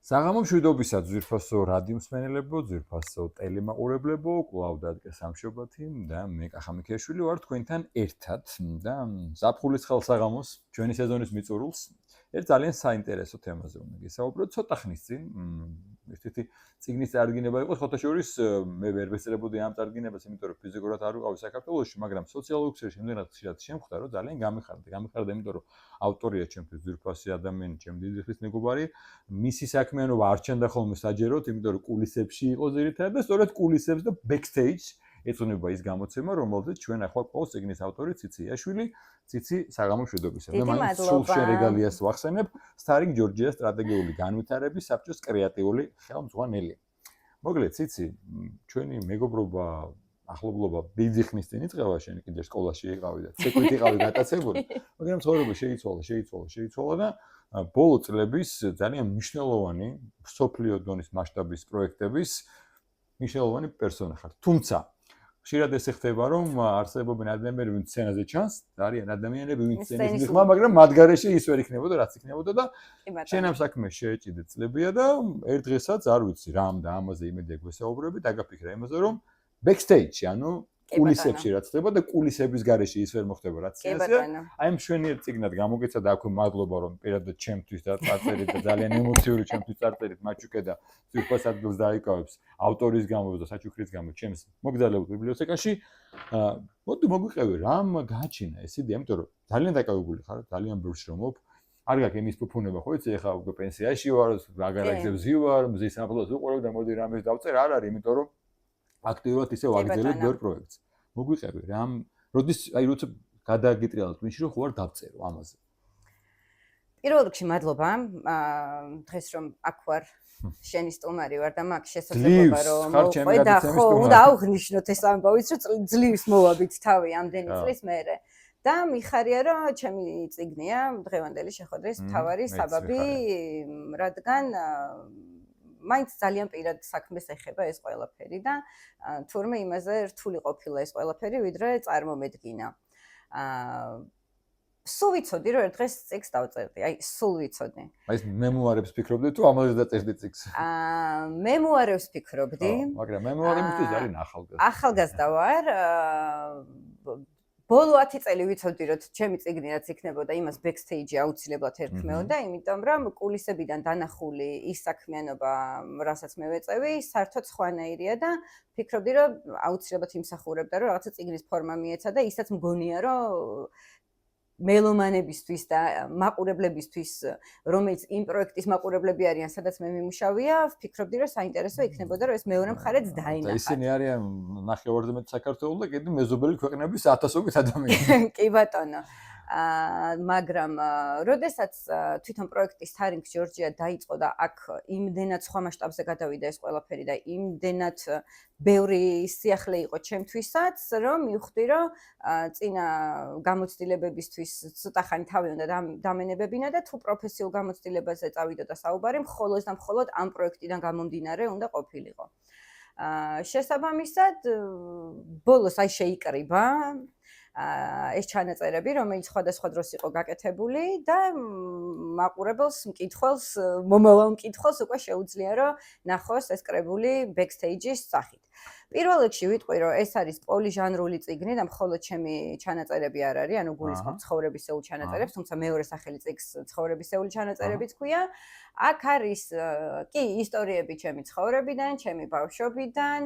საღამო მშვიდობისა ძვირფასო რადიო მსმენელებო, ძვირფასო ტელემაყურებლებო, კვლავ დადგა სამშობათი და მე კახა მიქეშვილი ვარ თქვენთან ერთად და ზაფხულის ხელსაღამოს ჩვენი სეზონის მიწურულს ერთ ძალიან საინტერესო თემაზე უნდა გესაუბროთ. ცოტა ხნის წინ ერთ-ერთი წიგნის წარდგინება იყო, ხოთა შორის მე ვერ ვეწერებოდი ამ წარდგინებას, იმიტომ რომ ფიზიკურად არ ვიყავი საქართველოში, მაგრამ სოციალურ ქსელში იმდენად ხშირად შემხვდა, რომ ძალიან გამიხარდა, იმიტომ რომ ავტორია ჩემთვის ძვირფასი ადამიანი, ჩემი დიდი ხნის მეგობარი. მისი საქმიანობა არ ჩანდა ხოლმე საჯეროდ, იმიტომ რომ კულისებში იყო ძირითადად და სწორედ კულისებს და backstage ეწონება ის გამოცემა, რომელზეც ჩვენ ახლა ყავს წიგნის ავტორი ციცი იაშვილი, ციცი საღამო მშვიდობისა. და მაინც სულ შენ რეგალიას ვახსენებ, Starring Georgia სტრატეგიული განვითარების საბჭოს კრეატიული ხელმძღვანელი. მოგლედ ციცი, ჩვენი მეგობრობა ახლობლობა დიდი ხნის წინ იწყება, შენ კიდევ სკოლაში იყავი და ცეკვით იყავი გატაცებული, მაგრამ ცხოვრება შეიცვალა და ბოლო წლების ძალიან მნიშვნელოვანი სოფლიო დონის მასშტაბის პროექტების მნიშვნელოვანი პერსონა ხარ. თუმცა ხშირად ესე ხდება, რომ არსებობენ ადამიანები, ვინც სცენაზე ჩანს, არიან ადამიანები, ვინც სცენის მიღმა, მაგრამ მათ გარეშე ის ვერ იქნებოდა, რაც იქნებოდა და შენ ამ საქმეს შეეჭიდე წლებია და ერთ დღესაც არ ვიცი რა და ამაზე იმედია გვესაუბრები, დაგაფიქრა იმაზე, რომ backstage-ში, ანუ კულისებში რაც ხდება და კულისების გარეშე ის ვერ მოხდება რაც სცენაზე. აი ამ შვენიერ წიგნად გამოგეცა და აქვე მადლობა რომ პირადად ჩემთვის და წარწერით და ძალიან ემოციური ჩემთვის წარწერით მაჩუკე და ძვირფას ადგილს დაიკავებს ავტორის გამო და საჩუქრის გამო ჩემს მოგზაურობ ბიბლიოთეკაში. მოდი მოგვიყევი რამ გააჩინა ეს იდეა, იმიტომ რომ ძალიან დაკავებული ხარ, ძალიან ბევრს შრომობ. არ გაქვს იმის ფუფუნება, ხო იცი, ეხლა უკვე პენსიაში ვარ, აგარაგზებზე ვარ, მზის საფლავს ვუყურებ და მოდი რამეს დავწერ, არ არის, იმიტომ რომ აქტიურად ისე ვაგრძელებ ბევრ პროექტს. მოგვიყევი რამ, როდის როცა გადაგიტრიალებ მის რომ ხო არ დავწერო ამაზე. პირველ რიგში მადლობა. დღეს რომ აქ ვარ, შენი სტუმარი ვარ და მაქვს შესაძლებლობა რომ მოყვედა ხო, უნდა აღვნიშნოთ ეს ამბავიც, რომ ძლივს მოვაბით თავი ამდენი წლის მერე. და მიხარია რომ ჩემი წიგნია დღევანდელი შეხვედრის მთავარი საბაბი, რადგან მაინც ძალიან პირად საქმეს ეხება ეს ყველაფერი და თურმე იმაზე რთული ყოფილა ეს ყველაფერი, ვიდრე წარმომედგინა. სულ ვიცოდი რომ ერთ დღეს წიგნს დავწერდი, აი სულ ვიცოდი. აი ეს მემუარებს ფიქრობდი თუ ამაზე დაწერდი წიგნს? მემუარებს ფიქრობდი. მაგრამ მემუარებისთვის ძალიან ახალგაზრდა. ახალგაზრდა ვარ. ბოლო 10 წელი ვიცოდი რომ ჩემი წიგნი რაც იქნებოდა იმას backstage-ი აუცილებლად ერქმეოდა, იმიტომ რომ კულისებიდან დანახული ის საქმიანობა, რასაც მე ვეწევი, საერთოდ სხვანაირია და ფიქრობდი რომ აუცილებლად იმსახურებდა რომ რაღაცა წიგნის ფორმა მიეცა და ისაც მგონია რომ მელომანებისთვის და მაყურებლებისთვის, რომელიც იმ პროექტის მაყურებლები არიან, სადაც მე მიმუშავია, ფიქრობდი რომ საინტერესო იქნებოდა რომ ეს მეორე მხარეც დაინახა. ისინი არიან ნახევარზე მეტ საქართველოს და კიდევ მეზობელი ქვეყნების ათასობით ადამიანი. კი ბატონო. მაგრამ როდესაც თვითონ პროექტი Starring Georgia დაიწყო და აქ იმდენად სხვა მასშტაბზე გადავიდა ეს ყველაფერი და იმდენად ბევრი სიახლე იყო ჩემთვისაც, რომ მივხვდი რომ წინა გამოცდილებებისთვის ცოტა ხანი თავი უნდა დამენებებინა და თუ პროფესიულ გამოცდილებაზე წავიდოდა საუბარი, მხოლოდ და მხოლოდ ამ პროექტიდან გამომდინარე უნდა ყოფილიყო. შესაბამისად, ბოლოს აი შეიკრიბა ეს ჩანაწერები, რომელიც სხვადასხვა დროს იყო გაკეთებული და მაყურებელს, მკითხველს, მომავალ მკითხველს უკვე შეუძლია რომ ნახოს ეს კრებული backstage-ის სახით. პირველ რიგში ვიტყვი რომ ეს არის პოლიჟანრული წიგნი და მხოლოდ ჩემი ჩანაწერები არ არის, ანუ გულისხმობ ცხოვრებისეულ ჩანაწერებს, თუმცა მეორე სახელი წიგნს ცხოვრებისეული ჩანაწერები თქვია. აქ არის კი ისტორიები ჩემი ცხოვრებიდან, ჩემი ბავშვობიდან,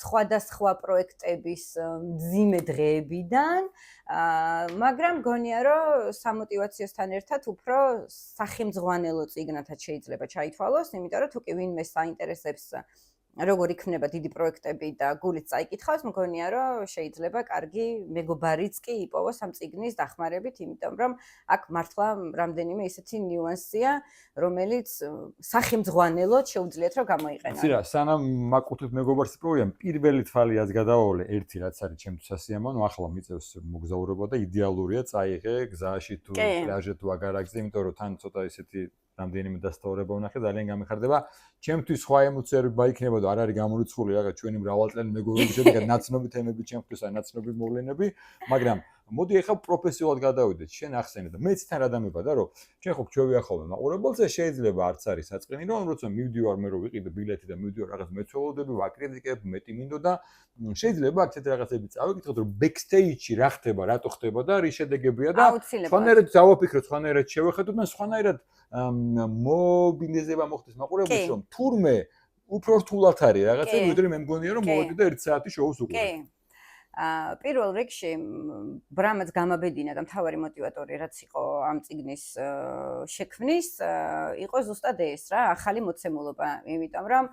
სხვადასხვა პროექტების მძიმე დღეებიდან, მაგრამ მგონია რომ სამოტივაციოსთან ერთად უფრო სახელმძღვანელო წიგნათაც შეიძლება ჩაითვალოს, იმიტომ რომ თუ კი ვინმე საინტერესებს როგორ იქნება დიდი პროექტები და გულით წაიკითხავს, მგონია რომ შეიძლება კარგი მეგობარიც კი იპოვოს ამ წიგნის დახმარებით, იმიტომ რომ აქ მართლა რამდენიმე ისეთი ნიუანსია, რომელიც სახელმძღვანელოდ შეუძლიათ რომ გამოიყენო. იცი რა, სანამ მაკუთვით მეგობარს იპოვიან, პირველი თვალი რაც გადავავლე, ერთი რაც არის ჩემთვის სასიამოვნო, ახლა მიწევს მოგზაურობა და იდეალურია წაიღე გზაში თუ პლაჟზე თუ აგარაკზე, იმიტომ რომ თან ცოტა ისეთი რამდენიმე დასტავრება ვნახე, ძალიან გამიხარდება. ჩემთვის სხვა ემოციები იქნება და არ არის გამორიცხული რაღაც ჩვენი მრავალწლიანი მეგობრობის შედეგად ნაცნობი თემები ჩემთვის, ან ნაცნობი მოვლენები, მაგრამ მოდი ახლა პროფესიულად გადავიდეთ, შენ ახსენე და მეც თან რა დამებადა, რომ ჩვენ ხო გვჩვევია ხოლმე მაყურებელს და შეიძლება არც არის საწყენი, რომ როცა მივდივარ მე რომ ვიყიდე ბილეთი და მივდივარ რაღაც მეცხოველდები, ვაკრიტიკებ, მეტი მინდოდა, შეიძლება აქ ცეთ რაღაცები წავიკითხოთ, რომ backstage-ში რა ხდება, რატო ხდება და რის შედეგებია და სხვანაირად დავაფიქროთ, სხვანაირად შევხედოთ და სხვანაირად მობილიზება მოხდეს მაყურებელს, რომ თურმე უფრო რთულად არის რაღაცები, ვიდრე მე მგონია რომ მოვედი და 1 საათი შოუს უყურებ. კი. პირველ რიგში ბრამაც გამაბედინა და მთავარი мотиваტორი რაც იყო ამ წიგნის შექმნის იყო ზუსტად ეს რა, ახალი მოცემულობა, იმიტომ რომ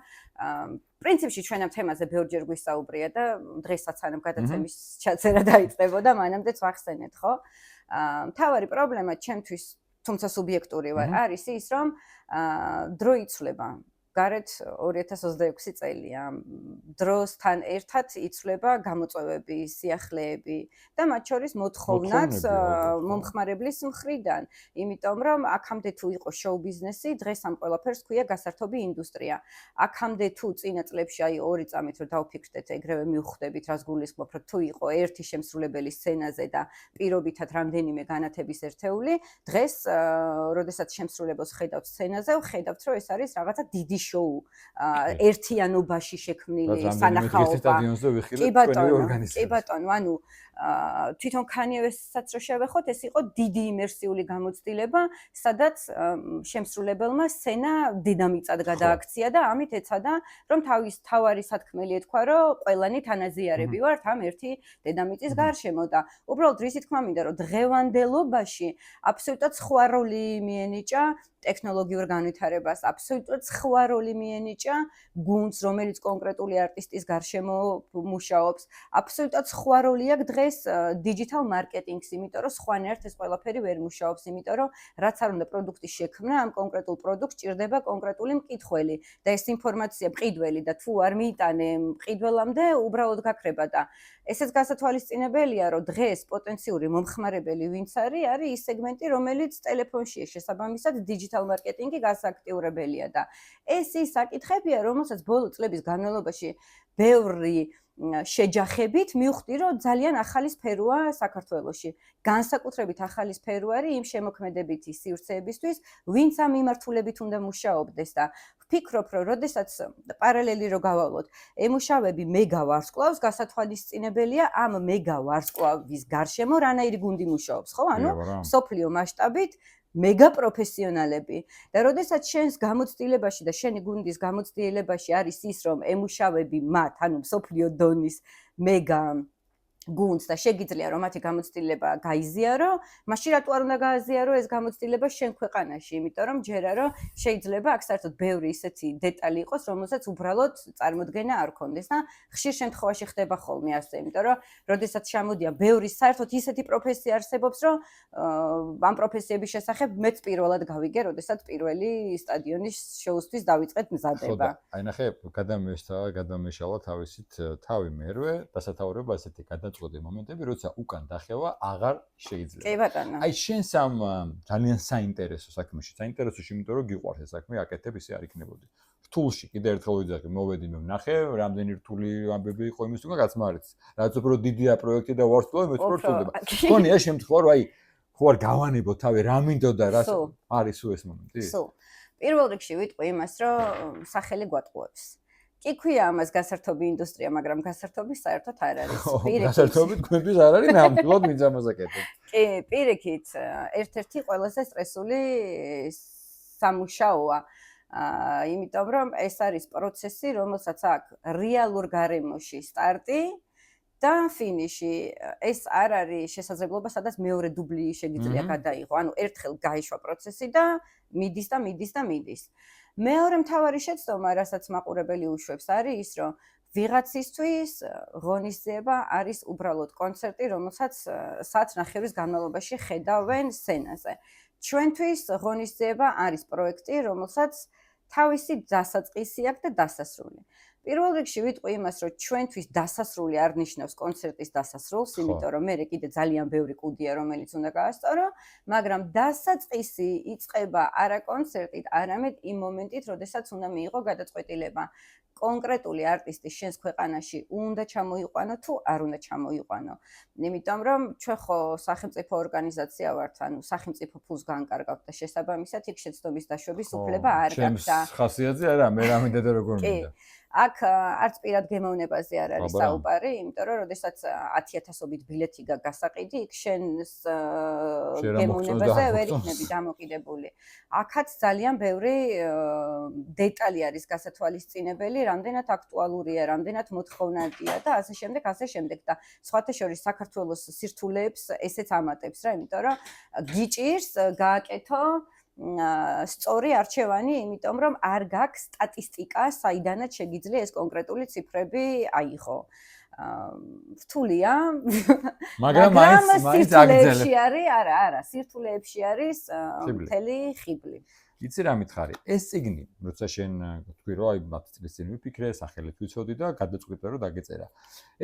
პრინციპში ჩვენ ამ თემაზე ბევრჯერ გვისაუბრია და დღესაც სანამ გადაცემის ჩაწერა დაიწყებოდა, მანამდეც ვახსენეთ, ხო? მთავარი პრობლემა ჩემთვის, თუმცა სუბიექტური ვარ, არის ის, რომ დრო იცვლება. გარეთ 2026 წელია. დროსთან ერთად იცვლება გამოწვევები, სიახლეები და მათ შორის მოთხოვნაც მომხმარებლის მხრიდან, იმიტომ რომ აქამდე თუ იყო შოუ ბიზნესი, დღეს ამ ყველაფერს ქვია გასართობი ინდუსტრია. აქამდე თუ წინა წლებში აი 2 წამით რომ დავფიქრდეთ, ეგრევე მივხვდებით, რას გულისხმობ, რომ თუ იყო ერთი შემსრულებელი სცენაზე და პირობითად რამდენიმე განათების ერთეული, დღეს, როდესაც შემსრულებელს ხედავთ სცენაზე, ხედავთ, რომ ეს არის რაღაცა დიდი შოუ ერთიანობაში შექმნილი სანახაობა. კი ბატონო, ანუ თვითონ ქანიევესაც რო შევეხოთ, ეს იყო დიდი იმერსიული გამოცდილება, სადაც შემსრულებელმა სცენა დინამიცად გადააქცია და ამით ეცადა, რომ თავარი სათქმელი ეთქვა, რომ ყველანი თანაზიარები ვართ ამ ერთი დედამიწის გარშემო და უბრალოდ რისი თქმა მინდა, რომ დღევანდელობაში აბსოლუტურად სხვა როლი მიენიჭა ტექნოლოგიურ განვითარებას, აბსოლუტურად სხვა როლი მიენიჭა გუნდს, რომელიც კონკრეტული არტისტის გარშემო მუშაობს, აბსოლუტურად სხვა როლი აქვს დღეს digital marketing-ს, იმიტომ რომ სხვანაირად ეს ყველაფერი ვერ მუშაობს, იმიტომ რომ რაც არ უნდა პროდუქტის შექმნა, ამ კონკრეტულ პროდუქტს ჭირდება კონკრეტული მკითხველი და ეს ინფორმაცია მყიდველი და თუ არ მიიტანე მყიდველამდე, უბრალოდ გაქრება და ესეც გასათვალისწინებელია, რომ დღეს პოტენციური მომხმარებელი ვინც არის ის სეგმენტი, რომელიც ტელეფონშია შესაბამისად digital marketing-ი გასააქტიურებელია და ეს ის საკითხებია, რომელსაც ბოლო წლების განმავლობაში ბევრი შეჯახებით მივხვდი, რომ ძალიან ახალი სფეროა საქართველოში. განსაკუთრებით ახალი სფერო არის იმ შემოქმედებითი სივრცეებისთვის, ვინც ამ მიმართულებით უნდა მუშაობდეს და ვფიქრობ, რომ როდესაც პარალელი რო გავავლოთ, ემუშავები მეგა ვარსკვლავს, გასათვალისწინებელია ამ მეგა ვარსკვლავის გარშემო რანაირი გუნდი მუშაობს, ხო? ანუ სოფლიო მასშტაბით მეგა პროფესიონალები და როდესაც შენს გამოცდილებაში და შენი გუნდის გამოცდილებაში არის ის, რომ ემუშავები მათ, ანუ სოფლიო დონის მეგა გუნდს და შეგიძლია რომ მათი გამოცდილება გაიზიარო, მაშინ რატო არ უნდა გააზიარო ეს გამოცდილება შენ ქვეყანაში, იმიტომ რომ ჯერა რომ შეიძლება აქ საერთოდ ბევრი ისეთი დეტალი იყოს, რომელსაც უბრალოდ წარმოდგენა არ ქონდეს და ხშირ შემთხვევაში ხდება ხოლმე ასე, იმიტომ რომ როდესაც ჩამოდია ბევრი საერთოდ ისეთი პროფესია არსებობს, რომ ამ პროფესიების შესახებ მეც პირველად გავიგე, როდესაც პირველი სტადიონის შოუსთვის დავიწყეთ მზადება. აი ნახე, გადამეშალა თავისით თავი მერვე, დასათაურება ასეთი წოდე მომენტები, როცა უკან დახევა აღარ შეიძლება. კი ბატონო. აი შენს ამ ძალიან საინტერესო საქმეში, საინტერესოში, იმიტომ რომ გიყვარს ეს საქმე, აკეთებ ისე არ იქნებოდი. რთულში კიდე ერთხელ ვიძახი, მოვედი მე ვნახე, რამდენი რთული ამბები იყო იმის თქმა, რაც მარიც. რაც უფრო დიდია პროექტი და ვარსკვლავი, მეც უფრო რთულდება. მგონია შემთხვევა, რომ აი ხო არ გავანებო თავი, რა მინდოდა, რა არის სულ ეს მომენტი? სულ. პირველ რიგში ვიტყვი იმას, რომ სახელი გვატყუებს. კი ქვია ამას გასართობი ინდუსტრია, მაგრამ გასართობი საერთოდ არ არის. გასართობი თქვენთვის არ არის, ნამდვილად მინდა ამას აკეთებ. კი, პირიქით, ერთ-ერთი ყველაზე სტრესული სამუშაოა. იმიტომ რომ ეს არის პროცესი, რომელსაც აქვს რეალურ გარემოში სტარტი და ფინიში. ეს არ არის შესაძლებლობა, სადაც მეორე დუბლი შეგიძლია გადაიღო. ანუ ერთხელ გაიშვა პროცესი და მიდის. მეორე მთავარი შეცდომა, რასაც მაყურებელი უშვებს, არის ის, რომ ვიღაცისთვის ღონისძიება არის უბრალოდ კონცერტი, რომელსაც საათნახევრის განმავლობაში ხედავენ სცენაზე. ჩვენთვის ღონისძიება არის პროექტი, რომელსაც თავისი დასაწყისი აქვს და დასასრული. პირველ რიგში ვიტყვი იმას, რომ ჩვენთვის დასასრული არ ნიშნავს კონცერტის დასასრულს, იმიტომ რომ მე კიდე ძალიან ბევრი კუდია, რომელიც უნდა გაასწორო, მაგრამ დასაწყისი იწყება არა კონცერტით, არამედ იმ მომენტით, როდესაც უნდა მიიღო გადაწყვეტილება. კონკრეტული არტისტი შენს ქვეყანაში უნდა ჩამოიყვანო თუ არ უნდა ჩამოიყვანო. იმიტომ რომ ჩვენ ხო სახელმწიფო ორგანიზაცია ვართ, ანუ სახელმწიფო ფულს განკარგავთ და შესაბამისად იქ შეცდომის დაშვების უფლება არ გაქვს და ხასიათზე არა, მე რა მინდა და როგორ მინდა. აქ არც პირად გემოვნებაზე არ არის საუბარი, იმიტომ რომ როდესაც 10,000-ობით ბილეთი გასაყიდი, იქ შენს გემოვნებაზე ვერ იქნები დამოკიდებული. აქაც ძალიან ბევრი დეტალი არის გასათვალისწინებელი, რამდენად აქტუალურია, რამდენად მოთხოვნადია და ასე შემდეგ, ასე შემდეგ და სხვათა შორის საქართველოს სირთულეებს ესეც ამატებს რა, იმიტომ რომ გიჭირს გააკეთო სწორი არჩევანი, იმიტომ რომ არ გაქვს სტატისტიკა, საიდანაც შეგიძლია ეს კონკრეტული ციფრები აიღო. რთულია, მაგრამ მაინც სირთულეებში არის, არა, სირთულეებში არის მთელი ხიბლი. იცი რა მითხარი? ეს წიგნი, როცა შენ თქვი რომ აი 10 წლის წინ ვიფიქრე, სახელით ვიცოდი და გადაწყვიტე რომ დაგეწერა.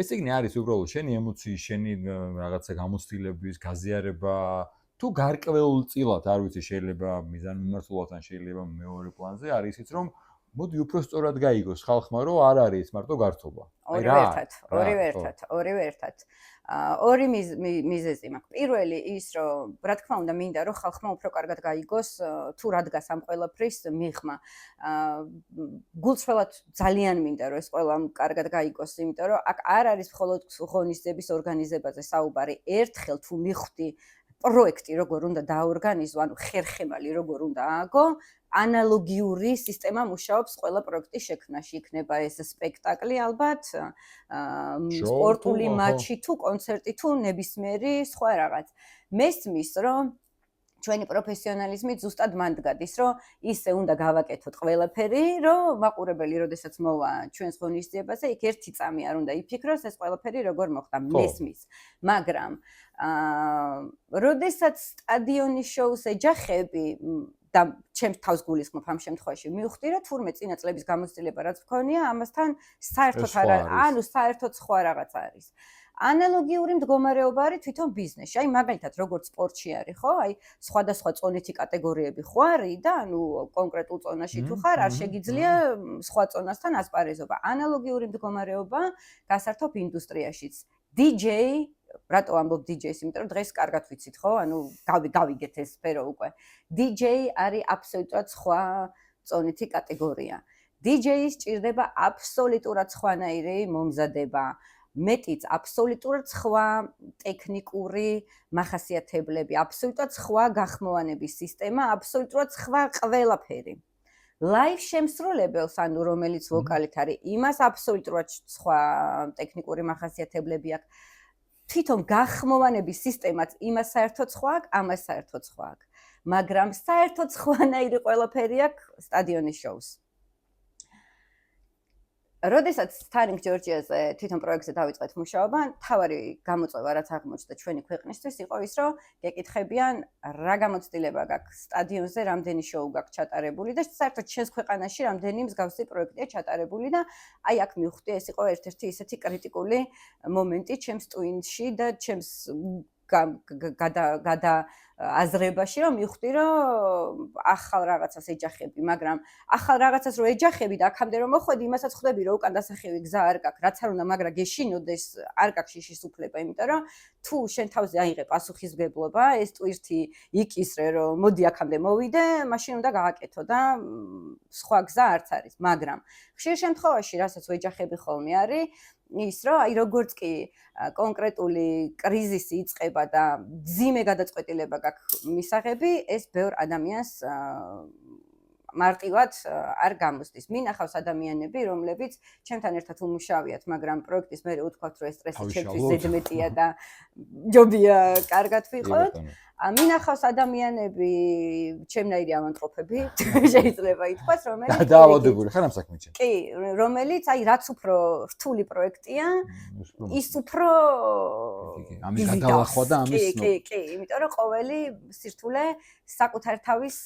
ეს წიგნი არის უბრალოდ შენი ემოციის, შენი რაღაცა გამოცდილების, გაზიარება თუ გარკვეულწილად, არ ვიცი, შეიძლება მიზანმიმართულად ან შეიძლება მეორე პლანზე არის ისიც რომ მოდი უფრო სწორად გაიგოს ხალხმა რომ არ არის მარტო გართობა. ორივე ერთად. ორი მიზეზი მაქვს. პირველი ის რომ რა თქმა უნდა მინდა რომ ხალხმა უფრო კარგად გაიგოს თუ რა დგას ამ ყველაფრის მიღმა. გულწრფელად ძალიან მინდა რომ ეს ყველა კარგად გაიგოს, იმიტომ რომ აქ არ არის მხოლოდ ღონისძიების ორგანიზებაზე საუბარი. ერთხელ თუ მიხვდი პროექტი როგორ უნდა დააორგანიზო, ანუ ხერხემალი როგორ უნდა ააგო, ანალოგიური სისტემა მუშაობს ყველა პროექტის შექმნაში. იქნება ეს სპექტაკლი ალბათ, სპორტული მატჩი თუ კონცერტი თუ ნებისმიერი სხვა რაღაც. მესმის რომ ჩვენი პროფესიონალიზმი ზუსტად მან დგადის, რომ ისე უნდა გავაკეთოთ ყველაფერი, რომ მაყურებელი როდესაც მოვა ჩვენს ღონისძიებაზე, იქ ერთი წამი არ უნდა იფიქროს ეს ყველაფერი როგორ მოხდა, მესმის. მაგრამ როდესაც სტადიონის შოუს ეჯახები და ჩემს თავს გულისხმობ ამ შემთხვევაში მივხვდი რომ თურმე წინა წლების გამოცდილება რაც მქონია ამასთან საერთოდ საერთოდ სხვა რაღაც არის. ანალოგიური მდგომარეობა არის თვითონ ბიზნესში. აი მაგალითად როგორც სპორტში არის, ხო? აი სხვადასხვა წონითი კატეგორიები ხო არის და ანუ კონკრეტულ წონაში თუ ხარ, არ შეგიძლია სხვა წონასთან ასპარეზობა. ანალოგიური მდგომარეობა გასართობ ინდუსტრიაშიც. DJ რატო ამბობ DJ-ს, იმიტომ რომ დღეს კარგად ვიცით, ხო? ანუ გავიგეთ ეს სფერო უკვე. DJ არის აბსოლუტურად სხვა წონითი კატეგორია. DJ-ს ჭირდება აბსოლუტურად სხვანაირი მომზადება. მეტიც აბსოლუტურად სხვა ტექნიკური მახასიათებლები, აბსოლუტურად სხვა გახმოვანების სისტემა, აბსოლუტურად სხვა ყველაფერი. Live შემსრულებელს, ანუ რომელიც ვოკალით არის, იმას აბსოლუტურად სხვა ტექნიკური მახასიათებლები აქვს. თვითონ გახმოვანების სისტემაც იმას საერთოდ სხვა აქვს, ამას საერთოდ სხვა აქვს. მაგრამ საერთოდ სხვანაირი ყველაფერი აქვს სტადიონის შოუს. როდესაც Starring Georgia-ზე თვითონ პროექტზე დავიწყეთ მუშაობა, თავარი გამოწვევა რაც აღმოჩნდა ჩვენი ქვეყნისთვის იყო ის, რომ გეკითხებიან რა გამოცდილება გაქვს სტადიონზე, რამდენი შოუ გაქვს ჩატარებული და საერთოდ ჩვენს ქვეყანაში რამდენი მსგავსი პროექტია ჩატარებული და აი აქ მივხვდი ეს იყო ერთ-ერთი ისეთი კრიტიკული მომენტი ჩემს ტვინში და ჩემს აზრებაში რომ მივხვდი რომ ახალ რაღაცას ეჯახები, მაგრამ ახალ რაღაცას რო ეჯახები და აქამდე რომ მოხვედი, იმასაც ხვდები რომ უკან დასახევი გზა არ გაქვს, რაც არ უნდა, მაგრამ გეშინოდეს, არ გაქვს შიშის უფლება, იმიტომ რომ თუ შენ თავზე აიღე პასუხისმგებლობა, ეს ტვირთი იკისრე რომ მოდი აქამდე მოვიდე, მაშინ უნდა გააკეთო და სხვა გზა არც არის, მაგრამ ხშირ შემთხვევაში, რასაც ვეჯახები ხოლმე არის ის რომ აი როგორც კი კონკრეტული კრიზისი იწყება და ძიმე გადაწყვეტილება გაქვს მისაღები, ეს ბევრ ადამიანს მარტივად არ გამოსდის. მინახავს ადამიანები, რომლებიც ჩემთან ერთად უმუშავიათ, მაგრამ პროექტის მერე უთქვათ, რომ ეს სტრესი ჩემთვის ზედმეტია და ჯობია კარგად ვიყოთ. მინახავს ადამიანები, ჩემნაირი ავანტყოფები, შეიძლება ითქვას, რომელიც დაავადებული ხარ ამ საქმეში. კი, რომელიც აი რაც უფრო რთული პროექტია, ის უფრო ამის გადალახვა და ამის კი, იმიტომ რომ ყოველი სირთულე საკუთარ თავის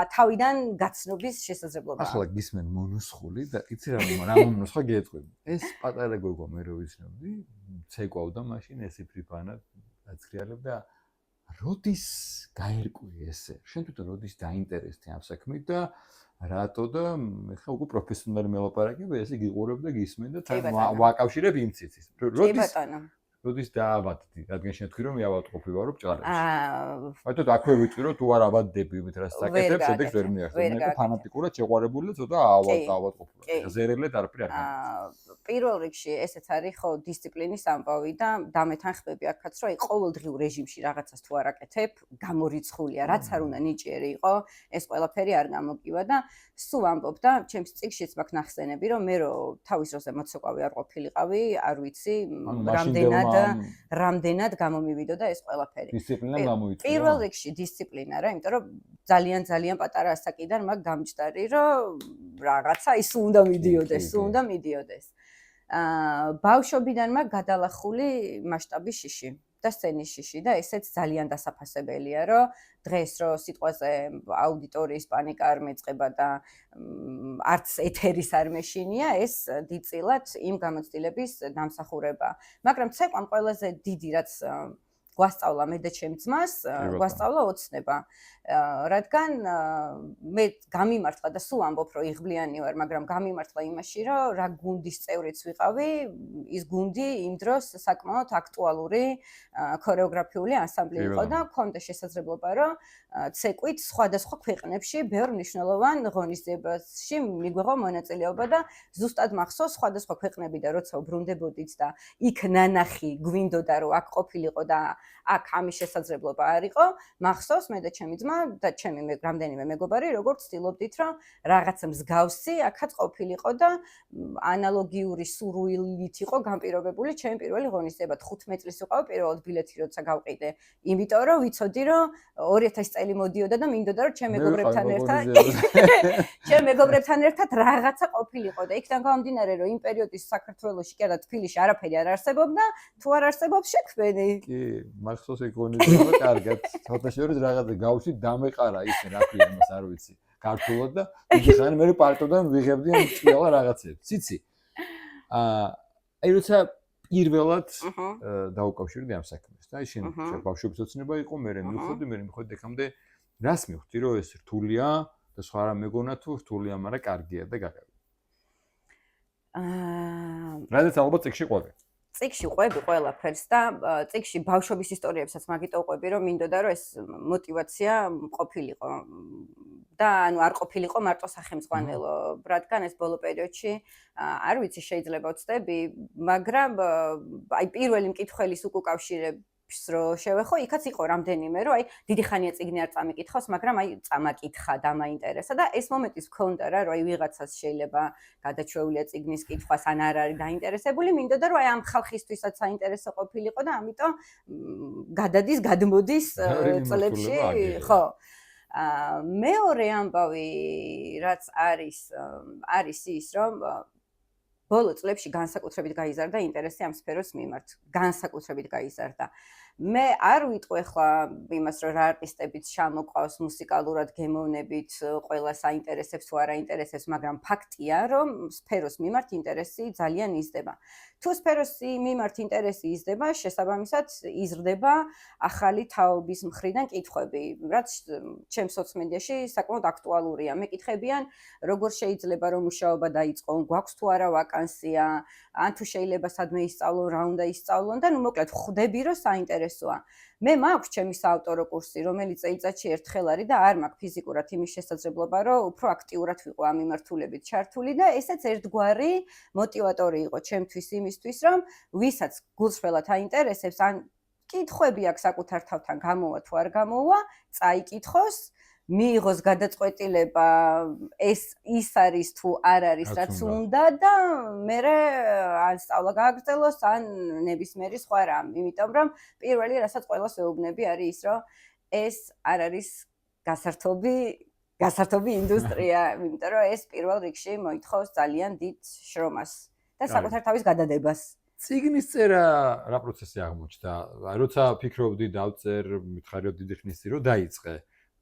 თავიდან გაცნობის შესაძლებლობა. ახლა გისმენ მონოსხული და იცი რა მონოსხა გეტყვი. ეს პატარა გოგო მე რო ვიცნობდი, ცეკვავდა მაშინ ესე ფრიფანად აცრიალებდა. როდის გაერკვი ესე? შენ თვითონ როდის დაინტერესდი ამ საქმით და რატო და ხა უკვე პროფესიონალი მელაპარაკება ესე გიყურებ და გისმენ და თან ვაკავშირებ იმ ციცის. როდის დაავადდი, რადგან შენ თქვი რომ მე ავადყოფი ვარო ბჭყალებში. აიტო აქვე ვიტყვი რომ თუ არ ავადდები იმით რას საკეთებ, შედეგს ვერ მიაღწევ. მე ფანატიკურად შეყვარებული და ცოტა ავადყოფილად. ზერელეთ არაფერი არ გამიჩნდა. პირველ რიგში ესეც არის ხო დისციპლინის ამბავი და დამეთანხმები აქაც რომ ყოველდღიურ რეჟიმში რაღაცას თუ არ აკეთებ, გამორიცხულია, რაც არ უნდა ნიჭიერი იყო, ეს ყველაფერი არ გამოგივა და სულ ამბობ და ჩემს წიგნშიც მაქვს ნახსენები რომ მე რო თავის დროზე მოცეკვავი არ ყოფილიყავი, არ ვიცი, რამდენად გამომივიდოდა ეს ყველაფერი. დისციპლინა გამოიწვია. პირველ რიგში დისციპლინა რა, იმიტომ რომ ძალიან პატარა ასაკიდან მაქვს გამჯდარი, რომ რაღაცა ის უნდა მიდიოდეს. ბავშვობიდან მაქვს გადალახული მასშტაბის შიში და სცენის შიში და ესეც ძალიან დასაფასებელია, რომ დღეს რო სიტყვაზე აუდიტორიის პანიკა არ მეწყება და არც ეთერის არ მეშინია, ეს დიდწილად იმ გამოცდილების დამსახურებაა. მაგრამ ცეკვამ ყველაზე დიდი რაც გვასწავლა მე და ჩემ ძმას, გვასწავლა ოცნება. რადგან მე გამიმართლა და სულ ამბობ რომ იღბლიანი ვარ, მაგრამ გამიმართლა იმაში, რომ რა გუნდის წევრიც ვიყავი, ის გუნდი იმ დროს საკმაოდ აქტუალური ქორეოგრაფიული ანსამბლი იყო და მქონდა შესაძლებლობა, რომ ცეკვით სხვადასხვა ქვეყნებში ბევრ მნიშვნელოვან ღონისძიებაში მიგვეღო მონაწილეობა და ზუსტად მახსოვს სხვადასხვა ქვეყნები და როცა უბრუნდებოდით და იქ ნანახი გვინდოდა რომ აქ ყოფილიყო და აქ ამის შესაძლებლობა არ იყო, მახსოვს მე და ჩემი ძმა და ჩემი რამდენიმე მეგობარი როგორც ცდილობდით რომ რაღაც მსგავსი აქაც ყოფილიყო და ანალოგიური სურვილით იყო განპირობებული ჩემი პირველი ღონისძიება 15 წლის ვიყავი პირველად ბილეთი როცა გავყიდე, იმიტომ რომ ვიცოდი რომ 2000 წელი მოდიოდა და მინდოდა რომ ჩემ მეგობრებთან ერთად რაღაცა ყოფილიყო და იქიდან გამომდინარე რომ იმ პერიოდის საქართველოში კი არა თბილისში არაფერი არ არსებობდა, თუ არ არსებობს შექმენი. კი, მახსოვს ეგ ღონისძიება კარგად. ცოტა შორის რაღაცა გავში დამეყარა ისე რა ქვია იმას არ ვიცი. ქართულად და იგი ხანი მე პარტოდან ვიღებდი ამ წიალა რაღაცებს. ციცი. აი როცა პირველად დაუკავშირდი ამ საქმეს და შენ ბავშვობის ოცნება იყო, მე მივხვდი ეკამდე რას მივხვდი რომ ეს რთულია და სხვა რა მეგონა თუ რთულია, მაგრამ კარგია და გაგები. რადგან ალბათ წიგში ყვები. წიგში ყვები ყველაფერს და წიგში ბავშვობის ისტორიებსაც მაგიტო ყვები რომ მინდოდა რომ ეს мотиваცია ყოფილიყო და ანუ არ ყოფილიყო მარტო სახელმწიფო, რადგან ეს ბოლო პერიოდში არ ვიცი შეიძლება ვწდები, მაგრამ აი პირველი მკითხველის უკავშირებს რო შევეხო, იქაც იყო რამდენიმე რომ აი დიდი ხანია წიგნი არ წამიკითხავს, მაგრამ აი წამაკითხა და მაინტერესა და ეს მომენტის მქონდა რა, რომ აი ვიღაცას შეიძლება გადაჩვეულია წიგნის კითხვას ან არ არის დაინტერესებული, მინდოდა რომ აი ამ ხალხისთვისაც საინტერესო ყოფილიყო და ამიტომ გადმოდის წლებში, ხო. მეორე ამბავი რაც არის ის რომ ბოლო წლებში განსაკუთრებით გაიზარდა ინტერესი ამ სფეროს მიმართ. განსაკუთრებით გაიზარდა. მე არ ვიტყვი ახლა იმას რომ რა არტისტებიც შემოყვავს მუსიკალურად გემოვნებით, ყველა საინტერესებს თუ არ აინტერესებს, მაგრამ ფაქტია რომ სფეროს მიმართ ინტერესი ძალიან იზრდება. თუ სფეროს მიმართ ინტერესი იზრდება, შესაბამისად იზრდება ახალი თაობის მხრიდან კითხვები, რაც ჩემს სოციმედიაში საკმაოდ აქტუალურია. მეკითხებიან, როგორ შეიძლება რომ მუშაობა დაიწყო, გვაქვს თუ არა ვაკანსია, ან თუ შეიძლება სადმე ისწავლონ, რა უნდა ისწავლონ და ნუ მოკლედ ხვდები რომ საინტერესოა. მე მაქვს ჩემი საავტორო კურსი, რომელიც წელიწადში ერთხელ არის და არ მაქვს ფიზიკურად იმის შესაძლებლობა, რომ უფრო აქტიურად ვიყო ამ მიმართულებით ჩართული და ესეც ერთგვარი мотиваტორი იყო ჩემთვის იმისთვის, რომ ვისაც გულსრველად აინტერესებს, ან კითხვები აქვს საკუთარ თავთან გამოვა თუ არ გამოვა, წაიკითხოს, მიიღოს გადაწყვეტილება, ის არის თუ არ არის რაც უნდა და მერე ან სწავლა გააგრძელოს, ან ნებისმიერი სხვა რამ. იმიტომ რომ პირველი რასაც ყველას ვეუბნები არის ის, რომ ეს არ არის გასართობი ინდუსტრია, იმიტომ რომ ეს პირველ რიგში მოითხოვს ძალიან დიდ შრომას და საკუთარ თავის გადადებას. წიგნის წერა რა პროცესი აღმოჩნდა? როცა ფიქრობდი დავწერ, მითხარიო დიდი ხნის წინ რომ დაიწყე.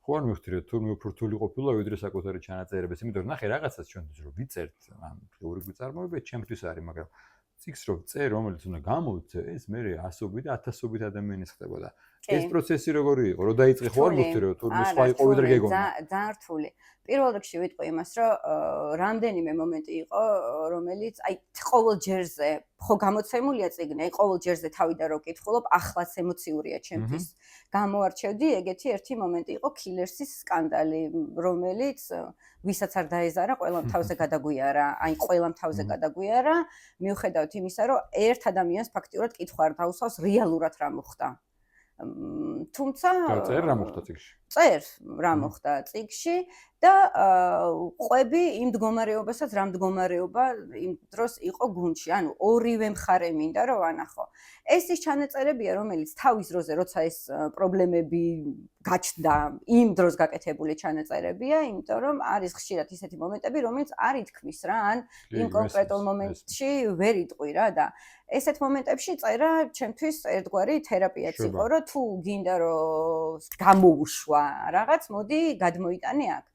ხო არ მივხვდი თურმე უფრო რთული ყოფილა ვიდრე საკუთარი ჩანაწერების, იმიტომ რომ ნახე რაღაცას ჩვენთვის რომ ვიწერთ, ან თეორიული წარმოება ჩემთვის არის, მაგრამ ციკლს რომ წერ, რომელიც უნდა გამოვცე, ეს მე ასობით და ათასობით ადამიანის ხდებოდა. ეს პროცესი როგორი იყო? რომ დაიწყე ხო არ მივხვდი რომ თურმე სხვა იყო ვიდრე გეგონა. ძალიან რთული. პირველ რიგში ვიტყვი იმას, რომ რამდენიმე მომენტი იყო, რომელიც აი ყოველ ჯერზე ხო გამოცემულია წიგნი, აი ყოველ ჯერზე თავიდან რო ვკითხულობ, ახლაც ემოციურია ჩემთვის. გამოარჩევდი ეგეთი ერთი მომენტი იყო Killers-ის სკანდალი, რომელიც ვისაც არ დაეზარა, ყველამ თავზე გადაგვიარა, აი ყველამ თავზე გადაგვიარა, მიუხედავად იმისა, რომ ერთ ადამიანს ფაქტიურად კითხვა არ დაუსვავს რეალურად რა მოხდა. თუმცა წერ რა მოხდა წიგნში? წერ რა მოხდა წიგნში და ყვები იმ მდგომარეობასაც რა მდგომარეობა იმ დროს იყო გუნდში. ანუ ორივე მხარე მინდა რომ ვანახო. ეს ის ჩანაწერებია, რომელიც თავის დროზე, როცა ეს პრობლემები გაჩნდა, იმ დროს გაკეთებული ჩანაწერებია, იმიტომ რომ არის ხშირად ისეთი მომენტები, რომელიც არ ითქმის რა, ან იმ კონკრეტულ მომენტში ვერ იტყვი რა და ესეთ მომენტებში წერა ჩემთვის ერთგვარი თერაპიაც იყო, რომ თუ გინდა რომ გამოუშვა რაღაც, მოდი გადმოიტანე აქ.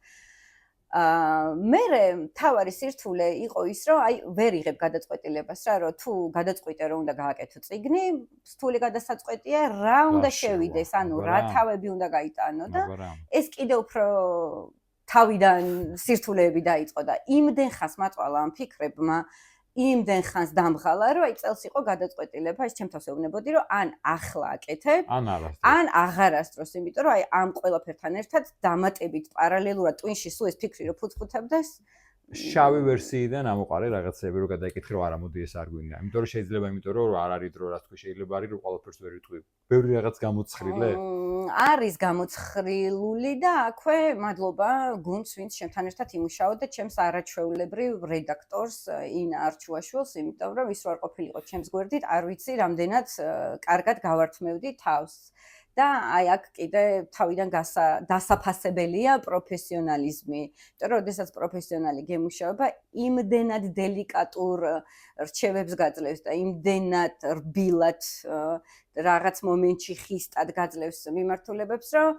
მერე თავარი სირთულე იყო ის, რომ აი ვერ იღებ გადაწყვეტილებას რა, რომ თუ გადაწყვიტე რომ უნდა გააკეთო წიგნი, სრული გადასაწყვეტია რა უნდა შევიდეს, ანუ რა თავები უნდა გაიტანო და ეს კიდე უფრო თავიდან სირთულეები დაიწყო და იმდენ ხანს მაწვალა ამ ფიქრებმა, იმდენ ხანს დამღალა, რომ აი წელს იყო გადაწყვეტილება, ეს ჩემთავს ეუბნებოდი, რომ ან ახლა აკეთებ, ან აღარასდროს, იმიტომ რომ აი ამ ყველაფერთან ერთად დამატებით პარალელურად ტვინში სულ ეს ფიქრი რომ ფუძფუძებდეს, შავი ვერსიიდან ამოყარე რაღაცები რომ გადაიკითხე რომ არა მოდი ეს არ გვინდა. იმიტომ რომ შეიძლება იმიტომ რომ არ არის დრო რა თქვი შეიძლება არის რომ ყველაფერს ვერ ვიტყვი. ბევრი რაღაც გამოცხრილე? არის გამოცხრილული და აქვე მადლობა გუნდს ვინც ჩემთან ერთად იმუშაობდა ჩემს არაჩვეულებრივ რედაქტორს ინა არჩუაშვილს, იმიტომ რომ ის რო არ ყოფილიყო ჩემს გვერდით, არ ვიცი რამდენად კარგად გავართმევდი თავს. და აი აქ კიდე თავიდან დასაფასებელია პროფესიონალიზმი. იმიტომ რომ შესაძ პროფესიონალი გემუშაობა იმდენად დელიკატურ რჩევებს გაძლევს და იმდენად რბილად რაღაც მომენტში ხისტად გაძლევს მიმართულებებს, რომ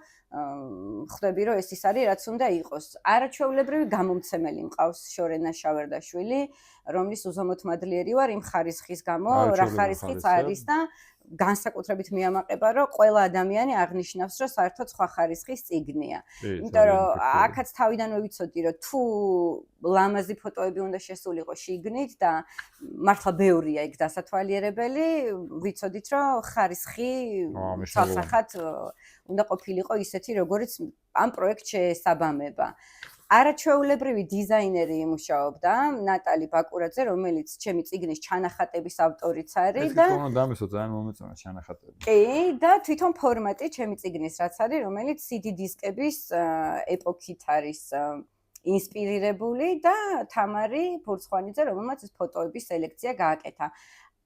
ხვდები რომ ეს ის არის რაც უნდა იყოს. არაჩვეულებრივი გამომცემელი მყავს შორენა შავერდაშვილი, რომლის უზომოდ მადლიერი ვარ იმ ხარისხის გამო, რა ხარისხიც არის და განსაკუთრებით მიამაყება, რომ ყველა ადამიანი აღნიშნავს, რომ საერთოდ სხვა ხარისხის წიგნია. იმიტომ რომ აქაც თავიდანვე ვიცოდი, რომ თუ ლამაზი ფოტოები უნდა შესულიყო შიგნით და მართლა ბევრია იქ დასათვალიერებელი, ვიცოდით, რომ ხარისხი ცალსახად უნდა ყოფილიყო ისეთი, როგორიც ამ პროექტში ესაბამება. არაჩვეულებრივი დიზაინერი იმუშაობდა, ნატალი ბაკურაძე, რომელიც ჩემი წიგნის ჩანახატების ავტორიც არის და ეს თვითონ დამისო ძალიან მომეწონა ჩანახატები. კი, და თვითონ ფორმატი ჩემი წიგნის რაც არის, რომელიც CD დისკების ეპოქით არის ინსპირირებული და თამარი ფურცხვანიძე, რომელმაც ეს ფოტოების სელექცია გააკეთა.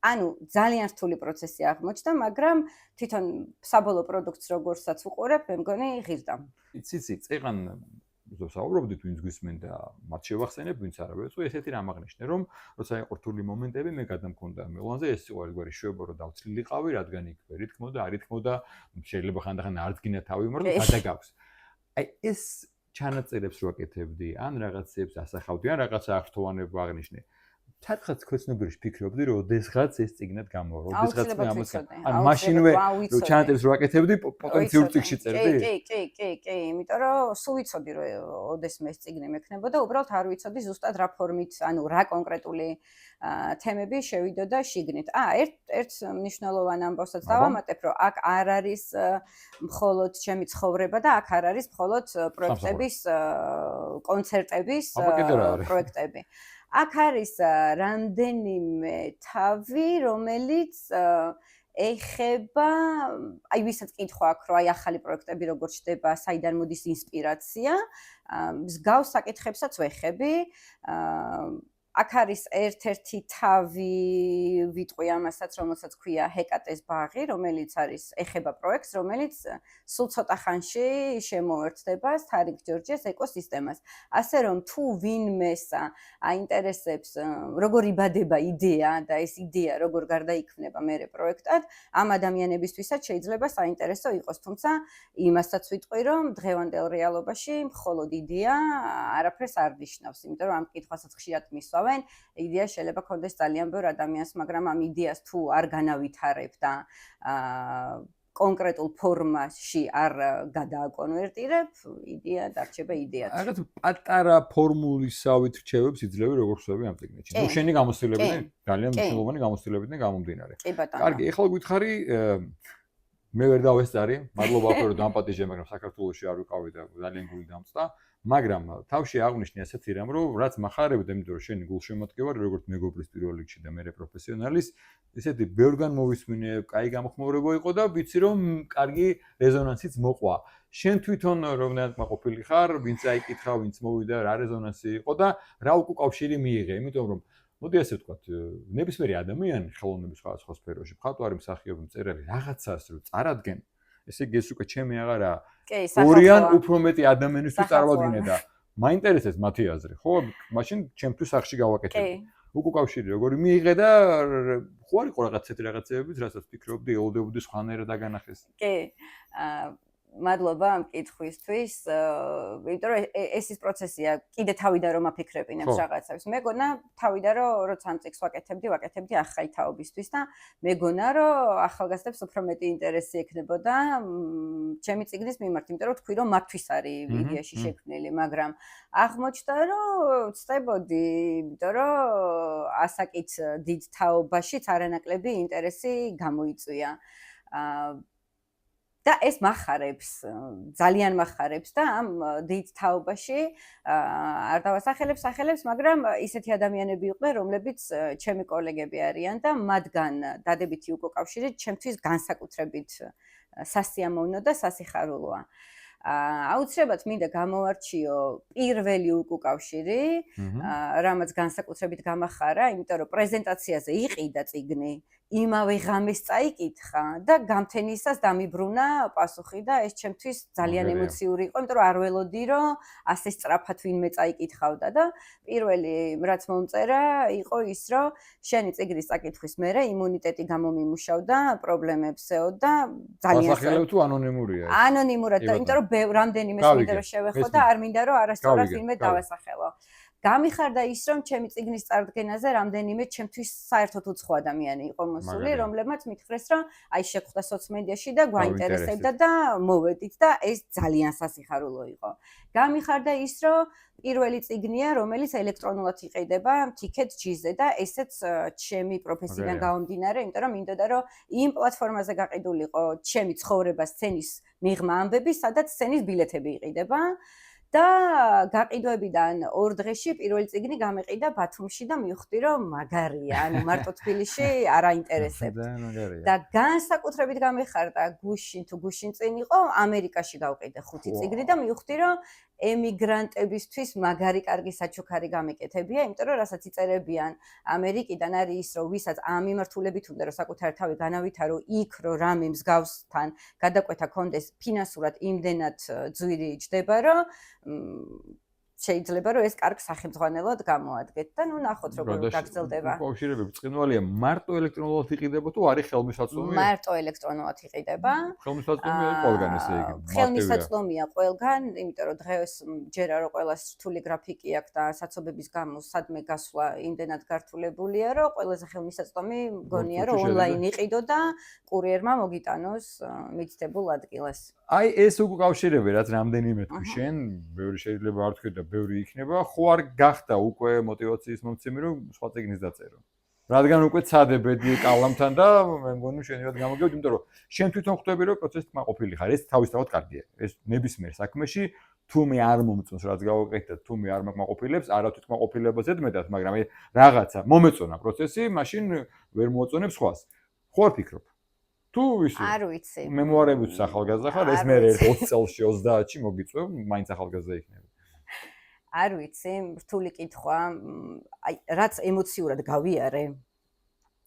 ანუ ძალიან რთული პროცესი აღმოჩნდა, მაგრამ თვითონ საბოლოო პროდუქტს როგორცაც უყურებ, მე მგონი ღირდა. იცი, წეღან საუბრობდით ვინც გვისმენდა, მათ შევახსენებ, ვინც არა. ვეცუ ესეთი რამ აღნიშნე, რომ როცა იყო რთული მომენტები, მე გადამქონდა მილანზე, ეს იყო ერთგვარი შვება, რომ დავცლილიყავი, რადგან იქ ვერ ითქმოდა, არ ითქმოდა, შეიძლება ხანდახან არც გინდა თავი უმართო, გადაგაქვს. აი ეს ჩანაწერებს რო აკეთებდი, ან რაღაცებს ასახავდი, ან რაღაცა აღრთოვანება აღნიშნე. Ჩათხაც ქვეცნობიერში ფიქრობდი, რომ ოდესღაც ეს წიგნად გამოვა, ოდესღაც მე ამას ან მაშინვე რო ჩანაწერებს რო აკეთებდი, პოტენციურ წიგნში წერდი? კი, იმიტომ რომ სულ ვიცოდი, რომ ოდესმე ეს წიგნი მექნებოდა, უბრალოდ არ ვიცოდი ზუსტად რა ფორმით, ანუ რა კონკრეტული თემები შევიდოდა შიგნით. ერთ მნიშვნელოვან ამბავსაც დავამატებ, რომ აქ არ არის მხოლოდ ჩემი ცხოვრება და აქ არ არის მხოლოდ პროექტების კონცერტების პროექტები. აქ არის რამდენიმე თავი, რომელიც ეხება, აი ვისაც კითხვა აქვს, რომ აი ახალი პროექტები როგორ ჩდება, საიდან მოდის ინსპირაცია, მსგავს საკითხებსაც ვეხები. აქ არის ერთ-ერთი თავი ვიტყვი ამასაც, რომელსაც ქვია ჰეკატეს ბაღი, რომელიც არის ეხება პროექტს, რომელიც სულ ცოტა ხანში შემოერთდება სტარიკ ჯორჯიას ეკოსისტემას. ასე რომ თუ ვინმეს აინტერესებს როგორ იბადება იდეა და ეს იდეა როგორ გარდაიქმნება მერე პროექტად, ამ ადამიანებისთვისაც შეიძლება საინტერესო იყოს, თუმცა იმასაც ვიტყვი, რომ დღევანდელ რეალობაში მხოლოდ იდეა არაფერს არ ნიშნავს, იმიტომ რომ ამ კითხვასაც ხშირად მისვავენ, იდეა შეიძლება ქონდეს ძალიან ბევრ ადამიანს, მაგრამ ამ იდეას თუ არ განავითარებ და კონკრეტულ ფორმაში არ გადააკონვერტირებ, იდეა დარჩება იდეად. რაღაც პატარა ფორმულისავით რჩევებს იძლევი როგორ ხსოვები ამ წიგნში. ნუ შენი გამოცდილებიდან ძალიან მნიშვნელოვანი გამოცდილებიდან გამომდინარე. კი ბატონო. კარგი, ეხლა გვითხარი მე ვერ დავესწარი, მადლობა ახლა რომ დამპატიჟე, მაგრამ საქართველოში არ ვიყავი და ძალიან გული დამწდა, მაგრამ თავში აღნიშნე ასეთი რამ, რომ რაც מחარებდა, იმიტომ რომ შენი გულშემატკივარი, როგორც მეგობრის პირველ რიგში და მე პროფესიონალის, ესეთი ბევრგან მოვისმინე, კაი გამოხმაურება იყო და ვიცი რომ კარგი რეზონანსიც მოყვა. შენ თვითონ რომელად მაყოფილი ხარ, ვინც აიკითხა, ვინც მოვიდა, რა რეზონანსი იყო და რა უკავშირი მიიღე, იმიტომ რომ მოდი ასე ვთქვათ, ნებისმიერი ადამიანი ხელოვნების სხვადასხვა სფეროში, მხატვარი, მსახიობი, მწერალი რაღაცას რო წარადგენ, ესე იგი ეს უკვე ჩემი აღარა ორიან უფრო მეტი ადამიანისთვის წარმოადგინე და მაინტერესებს მათი აზრი, ხო? მაშინ ჩემთვის სახში გავაკეთებ. უკავშირი როგორი მიიღე და ხო არ იყო რაღაც ესეთი რაღაცებიც, რასაც ფიქრობდი, ელოდებოდი სხვანაირად დაგანახეს. კი. მადლობა ამ კითხვისთვის, იმიტომ რომ ეს ის პროცესია, კიდე თავიდან რომ აფიქრებინებს რაღაცებს. მეგონა თავიდან რომ როცა ამ წიგნს ვაკეთებდი ახალი თაობისთვის და მეგონა რომ ახალგაზრდებს უფრო მეტი ინტერესი ექნებოდა ჩემი წიგნის მიმართ, იმიტომ რომ თქვი რომ მათთვის არის იდეაში შექმნილი, მაგრამ აღმოჩნდა რომ ვწდებოდი, იმიტომ რომ ასაკით დიდ თაობაშიც არანაკლები ინტერესი გამოიწვია. და ეს מחარებს, ძალიან מחარებს და ამ დიდ თაობაში არ დავასახელებს, მაგრამ ისეთი ადამიანები იყვნენ, რომლებიც ჩემი კოლეგები არიან და მათგან დადებითი უკავშირი ჩემთვის განსაკუთრებით სასიამოვნო და სასიხარულოა. აუცილებლად მინდა გამოვარჩიო პირველი უკავშირი, რამაც განსაკუთრებით გამახარა, იმიტომ რომ პრეზენტაციაზე იყიდა წიგნი, იმავე ღამეს წაიკითხა და გამთენისას დამიბრუნა პასუხი და ეს ჩემთვის ძალიან ემოციური იყო, იმიტომ რომ არ ველოდი რომ ასე სწრაფად ვინმე წაიკითხავდა და პირველი რაც მომწერა იყო ის რომ შენი წიგნის წაკითხვის მერე იმუნიტეტი გამომიმუშავდა, პრობლემებს ეოდა ძალიან სასახელო თუ ანონიმურია ეს? ანონიმურად, იმიტომ რომ რამდენიმე მინდა რომ შევეხო და არ მინდა რომ არასწორად ვინმე დავასახელო. გამიხარდა ის, რომ ჩემი წიგნის წარდგენაზე რამდენიმე ჩემთვის საერთოდ უცხო ადამიანი იყო მოსული, რომლებმაც მითხრეს, რომ აი შეგხვდა სოციმედიაში და გვაინტერესებდა და მოვედით და ეს ძალიან სასიხარულო იყო. გამიხარდა ის, რომ პირველი წიგნია, რომელიც ელექტრონულად იყიდება Ticket G-ზე და ესეც ჩემი პროფესიიდან გამომდინარე, იმიტომ რომ მინდოდა რომ იმ პლატფორმაზე გაყიდულიყო ჩემი ცხოვრება სცენის მიღმა ამბები, სადაც სცენის ბილეთები იყიდება. და გაყიდვებიდან 2 დღეში პირველი წიგნი გამეყიდა ბათუმში და მივხვდი რომ მაგარია, ანუ მარტო თბილისში არ აინტერესებთ. და განსაკუთრებით გამეხარდა გუშინ წინ იყო ამერიკაში გავყიდე 5 წიგნი და მივხვდი რომ ემიგრანტებისთვის მაგარი კარგი საჩუქარი გამეკეთებია, იმიტომ რომ რასაც იწერებიან ამერიკიდან არის ის, რომ ვისაც ამ მიმართულებით უნდა რომ საკუთარი თავი განავითარო იქ, რომ რამე მსგავსთან გადაკვეთა კონდეს ფინანსურად იმდენად ძვირი ჯდება, რომ შეიძლება რომ ეს კარგ სახელმძღვანელოდ გამოადგეთ და ნუ ნახოთ როგორ გაგრძელდება. უკავშირებები ბრწყინვალეა, მარტო ელექტრონულად იყიდება თუ არის ხელმისაწვდომი? მარტო ელექტრონულად იყიდება. ხელმისაწვდომია ყველგან ესე იგი. ხელმისაწვდომია ყველგან, იმიტომ რომ დღეს ჯერა რომ ყველას რთული გრაფიკი აქვს და საცობების გამო სადმე გასვლა იმდენად გართულებულია, რომ ყველაზე ხელმისაწვდომი მგონია რომ ონლაინ იყიდო და კურიერმა მოგიტანოს მიცდებულ ადგილას. აი ეს უკავშირები რაც რამდენიმე თქვი შენ, ბევრი შეიძლება არ თქვი და ბევრი იქნება, ხო არ გახდა უკვე мотиваციის მომცემი რომ სხვა წიგნის დაწერო. რადგან უკვე ცადებედი კალამთან და მე მგონი შენივად გამოგევთ, იმიტომ რომ შენ თვითონ ხვდები რომ პროცესით მაყოფილი ხარ. ეს თავისთავად კარგია. ეს ნებისმიერ საქმეში თუ მე არ მომწონს რაც გავაკეთე და თუ მე არ მაყოფილებს, არა თვითონ მაყოფილებას ედმედათ, მაგრამ აი რაღაცა მომეწონა პროცესი, მაშინ ვერ მოაწონებს სხვას. ხო არ ფიქრობ? თუ ისი არ ვიცი. მემუარებიც ახალგაზრდა ხარ, ეს მე 20 წელში 30-ში მოგიწევ, მაინც ახალგაზრდა იქნები. არ ვიცი, რთული კითხვა. აი, რაც ემოციურად გავიარე.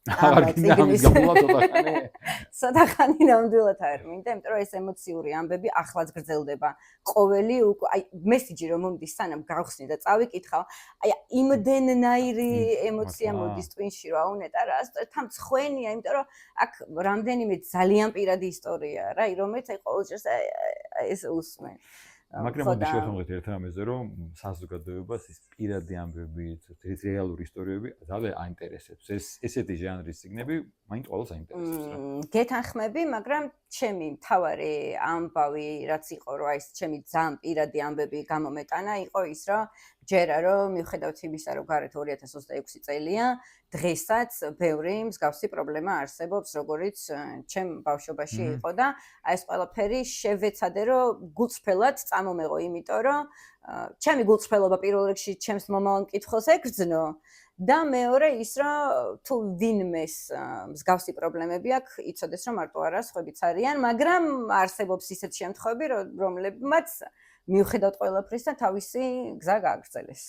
აღარ გინდა ამის გამლა ცოტა ხანი. ცოტა ხანი ნამდვილად არ მინდა, იმიტომ რომ ეს ემოციური ამბები ახლაც გრძელდება. ყოველი აი მესიჯი რომ მომდის სანამ გავხსნი და წავიკითხავ, აი იმდენნაირი ემოცია მოდის ტვინში რა უნეტა რა, თამცხვენია, იმიტომ რომ აქ რამდენიმე ძალიან პირადი ისტორიაა რა, რომელიც აი ყოველთვის ეს უსმენ. მაგრამ მოდი შევხმოთ ერთ რამეზე, რომ საზოგადოებას ის პირადი ამბები, რეალური ისტორიები ძალიან აინტერესებს. ესეთი ჟანრის წიგნები მაინც ყველას აინტერესებს რა. გეთანხმები, მაგრამ ჩემი მთავარი ამბავი, რაც იყო, რომ აი ეს ჩემი ძალიან პირადი ამბები გამომეტანა, იყო ის, რომ ჯერა რომ მიუხედავად იმისა, რომ გარეთ 2026 წელია, დღესაც ბევრი მსგავსი პრობლემა არსებობს, როგორიც ჩემ ბავშვობაში იყო და აი ეს ყველაფერი შევეცადე, რომ გულწრფელად წამომეღო, იმიტომ რომ ჩემი გულწრფელობა პირველ რიგში ჩემს მომავალ მკითხველს ეკრძნო და მეორე ის, რომ თუ ვინმეს მსგავსი პრობლემები აქვს, იცოდეს, რომ მარტო არა, სხვაებიც არიან, მაგრამ არსებობს ისეთ შემთხვევები, რომლებმაც მიუხედავად ყველაფრისა თავისი გზა გააგრძელეს.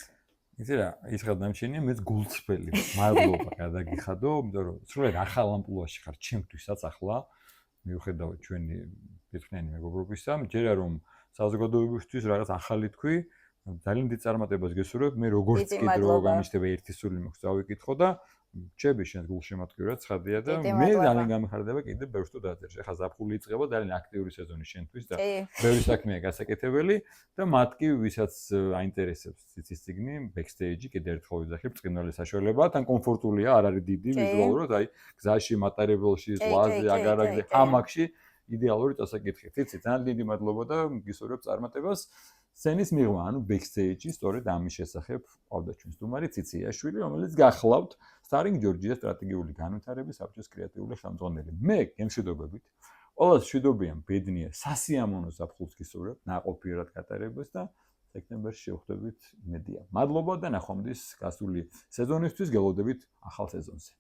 იცი რა, ის ხარ დამჩენია, მეც გულწრფელი. მადლობა გადაგიხადო, იმიტომ რომ სრულად ახალ ამპლუაში ხარ ჩემთვისაც ახლა, მიუხედავად ჩვენი პირხნიანი მეგობრობისა, ჯერა რომ საზოგადოებისთვის რაღაც ახალი თქვი, ძალიან დიდ წარმატებას გესურვებ. მე როგორც კიდრო გამიშთება ერთი სული მაქვს დავიკითხო და რჩები შენს გულშემატკივრად ცხადია და მე ძალიან გამიხარდება კიდე ბევრს თუ დაძერში. ახლა ზაფხული იწყება, ძალიან აქტიური სეზონი შენთვის და ბევრი საქმეა გასაკეთებელი და მათ კი ვისაც აინტერესებს ციცის წიგნი, ბექსტეიჯი კიდე ერთხელ ვიძახებ, ბრწყინვალე საშუალებაა, თან კომფორტულია, არ არის დიდი ვიზუალურად, აი გზაში, მატარებელში, ზღვაზე, აგარაკზე, ჰამაკში იდეალური წასაკითხით. იცი, ძალიან დიდი მადლობა და გისურვებ წარმატებას. სცენის მიღმა, ანუ ბექსტეიჯი, სწორედ ამის შესახებ ყავდა ჩვენს სტუმარი ციციაშვილი, რომელიც გახლავთ Starring Georgia სტრატეგიული განვითარების საბჭოს კრეატიული ხელმძღვანელი. მე გემშვიდობებით. ყველას მშვიდობიან, ბედნიერ, სასიამოვნო ზაფხულს გისურვებ, ნაყოფიერად გატარებას და სექტემბერში შევხვდებით იმედია. მადლობა და ნახვამდის გასული სეზონისთვის გელოდებით ახალ სეზონზე.